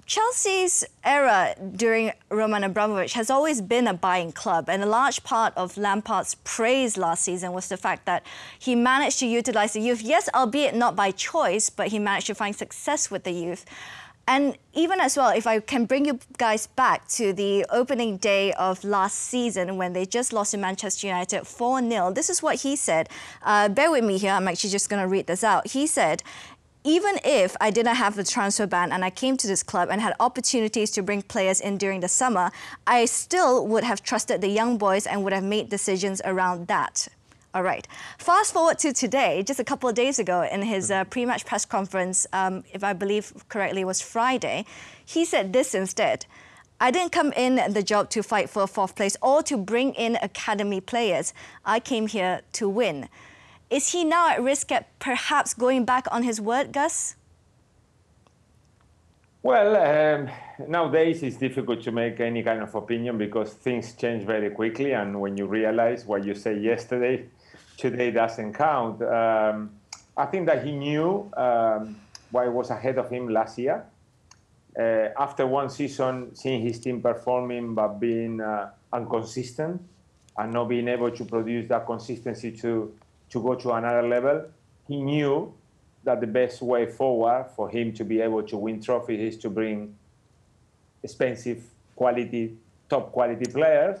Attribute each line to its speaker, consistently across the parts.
Speaker 1: Chelsea's era during Roman Abramovich has always been a buying club, and a large part of Lampard's praise last season was the fact that he managed to utilize the youth. Yes, albeit not by choice, but he managed to find success with the youth. And even as well, if I can bring you guys back to the opening day of last season when they just lost to Manchester United 4-0, this is what he said. Bear with me here, I'm actually just going to read this out. He said, "Even if I didn't have the transfer ban and I came to this club and had opportunities to bring players in during the summer, I still would have trusted the young boys and would have made decisions around that." All right. Fast forward to today, just a couple of days ago in his pre-match press conference, if I believe correctly, was Friday, he said this instead. "I didn't come in the job to fight for a fourth place or to bring in academy players. I came here to win." Is he now at risk at perhaps going back on his word, Gus?
Speaker 2: Well, nowadays it's difficult to make any kind of opinion because things change very quickly, and when you realize what you say yesterday, today doesn't count. I think that he knew what was ahead of him last year. After one season, seeing his team performing but being inconsistent and not being able to produce that consistency to go to another level, he knew that the best way forward for him to be able to win trophies is to bring expensive quality, top quality players.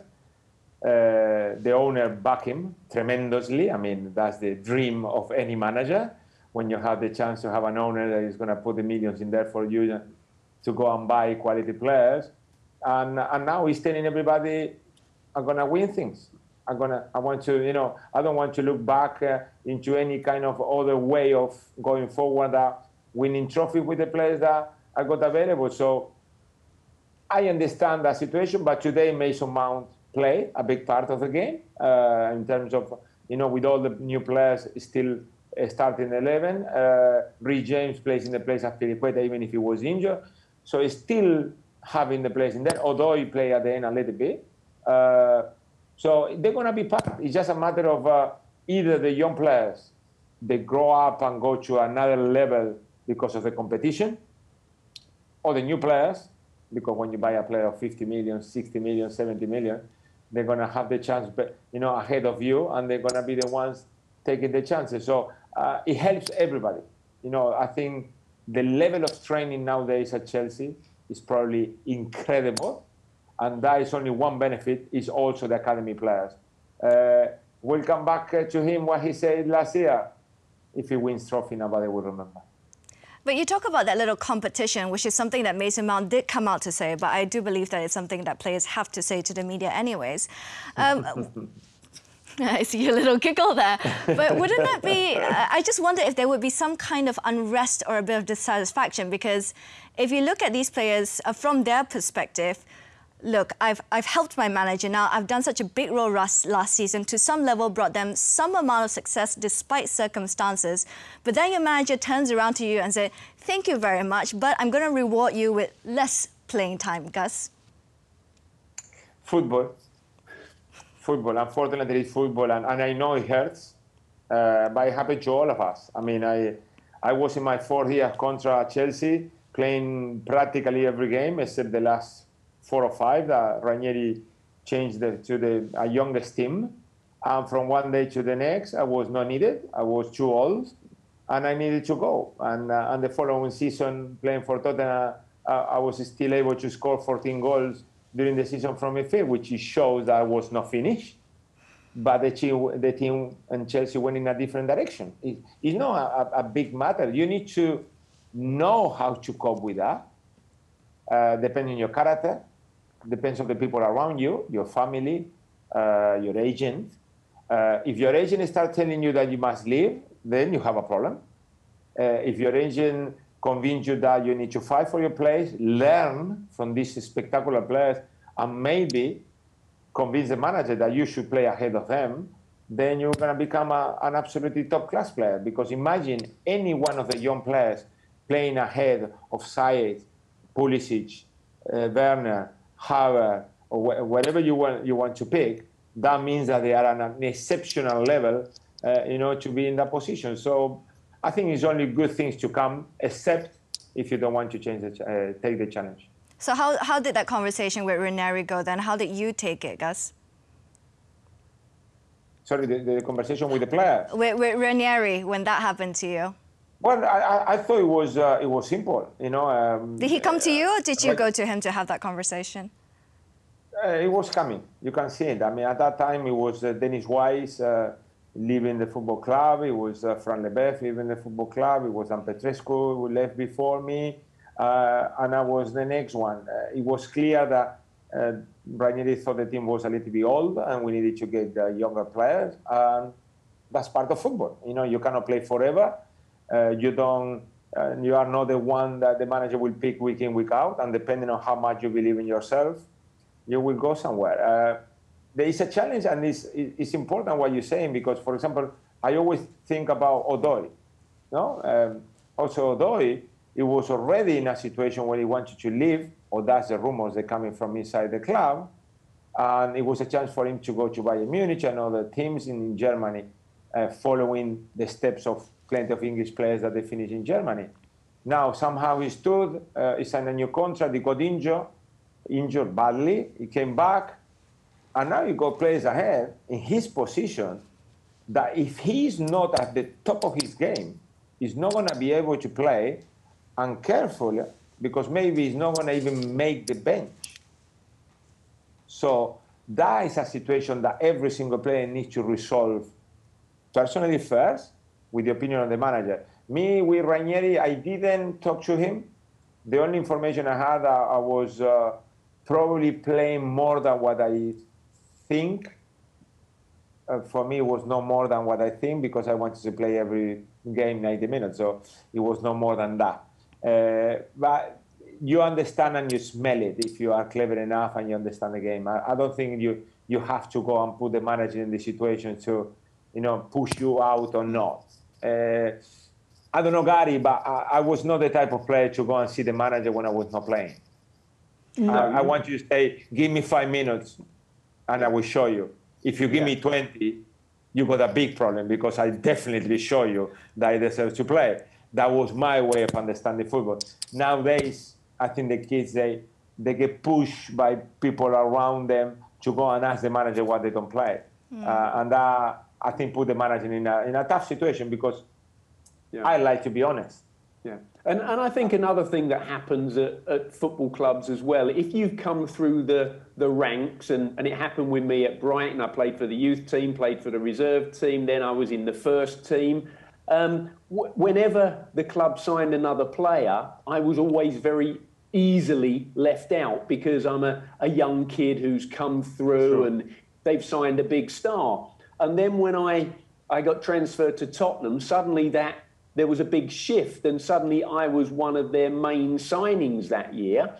Speaker 2: The owner backed him tremendously. I mean, that's the dream of any manager, when you have the chance to have an owner that is going to put the millions in there for you to go and buy quality players. And now he's telling everybody, I'm going to win things. I want to, I don't want to look back into any kind of other way of going forward, winning trophy with the players that I got available. So I understand that situation, but today Mason Mount play a big part of the game in terms of, with all the new players still starting 11. Reece James plays in the place of Filippetta, even if he was injured. So he's still having the players in there, although he played at the end a little bit. So they're going to be part. It's just a matter of either the young players, they grow up and go to another level because of the competition, or the new players, because when you buy a player of 50 million, 60 million, 70 million, they're going to have the chance, ahead of you, and they're going to be the ones taking the chances. So it helps everybody. I think the level of training nowadays at Chelsea is probably incredible. And that is only one benefit, is also the academy players. We'll come back to him what he said last year. If he wins trophy, nobody will remember.
Speaker 1: But you talk about that little competition, which is something that Mason Mount did come out to say, but I do believe that it's something that players have to say to the media anyways. I see your little giggle there. But wouldn't that be... I just wonder if there would be some kind of unrest or a bit of dissatisfaction, because if you look at these players from their perspective, look, I've helped my manager now. I've done such a big role last season, to some level brought them some amount of success despite circumstances. But then your manager turns around to you and says, "Thank you very much, but I'm going to reward you with less playing time," Gus.
Speaker 2: Football. Unfortunately, it's football, and I know it hurts, but it happened to all of us. I mean, I was in my 4th-year contract at Chelsea, playing practically every game except the last 4 or 5 that Ranieri changed to a youngest team. And from one day to the next, I was not needed. I was too old, and I needed to go. And the following season, playing for Tottenham, I was still able to score 14 goals during the season from midfield, which shows that I was not finished. But the team and Chelsea went in a different direction. It's not a big matter. You need to know how to cope with that, depending on your character. Depends on the people around you, your family, your agent. If your agent starts telling you that you must leave, then you have a problem. If your agent convinces you that you need to fight for your place, learn from these spectacular players, and maybe convince the manager that you should play ahead of them, then you're going to become an absolutely top-class player. Because imagine any one of the young players playing ahead of Ziyech, Pulisic, Werner, Havertz, or whatever you want to pick. That means that they are at an exceptional level, to be in that position. So I think it's only good things to come, except if you don't want to take the challenge.
Speaker 1: So how did that conversation with Ranieri go then? How did you take it, Gus?
Speaker 2: Sorry, the conversation with the players?
Speaker 1: With Ranieri, when that happened to you?
Speaker 2: Well, I thought it was simple, you know.
Speaker 1: Did he come to you, or did you go to him to have that conversation?
Speaker 2: It was coming. You can see it. I mean, at that time, it was Dennis Wise leaving the football club. It was Fran Leboeuf leaving the football club. It was Dan Petrescu who left before me. And I was the next one. It was clear that Ranieri thought the team was a little bit old and we needed to get younger players. And that's part of football. You know, you cannot play forever. You are not the one that the manager will pick week in, week out. And depending on how much you believe in yourself, you will go somewhere. There is a challenge, and it's important what you're saying, because, for example, I always think about Odoi. No? Also, Odoi, he was already in a situation where he wanted to leave, or that's the rumors that are coming from inside the club. And it was a chance for him to go to Bayern Munich and other teams in Germany, following the steps of plenty of English players that they finished in Germany. Now, somehow he stood, he signed a new contract, he got injured badly, he came back, and now you got players ahead in his position that if he's not at the top of his game, he's not going to be able to play, and carefully, because maybe he's not going to even make the bench. So that is a situation that every single player needs to resolve personally first, with the opinion of the manager. Me, with Ranieri, I didn't talk to him. The only information I had, I was probably playing more than what I think. For me, it was no more than what I think, because I wanted to play every game 90 minutes, so it was no more than that. But you understand and you smell it if you are clever enough and you understand the game. I don't think you have to go and put the manager in the situation to, you know, push you out or not. I don't know, Gary, but I was not the type of player to go and see the manager when I was not playing. No. I want you to say, give me 5 minutes and I will show you. If you give me 20, you got a big problem, because I definitely show you that I deserve to play. That was my way of understanding football. Nowadays, I think the kids, they get pushed by people around them to go and ask the manager why they don't play. And that, I think, put the manager in a tough situation, because I like to be honest.
Speaker 3: Yeah, and I think another thing that happens at football clubs as well, if you've come through the ranks, and it happened with me at Brighton, I played for the youth team, played for the reserve team, then I was in the first team. Whenever the club signed another player, I was always very easily left out, because I'm a young kid who's come through and they've signed a big star. And then when I got transferred to Tottenham, suddenly there was a big shift, and suddenly I was one of their main signings that year.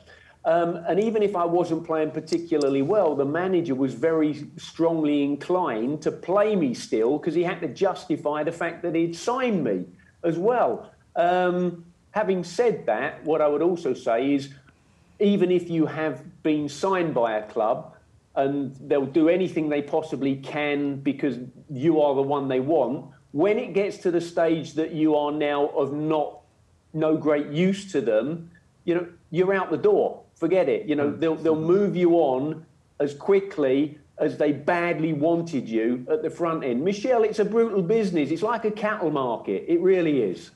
Speaker 3: And even if I wasn't playing particularly well, the manager was very strongly inclined to play me still, because he had to justify the fact that he'd signed me as well. Having said that, what I would also say is, even if you have been signed by a club, and they'll do anything they possibly can because you are the one they want, when it gets to the stage that you are now of no great use to them, you know, you're out the door. Forget it. You know, they'll move you on as quickly as they badly wanted you at the front end. Michel, it's a brutal business. It's like a cattle market. It really is.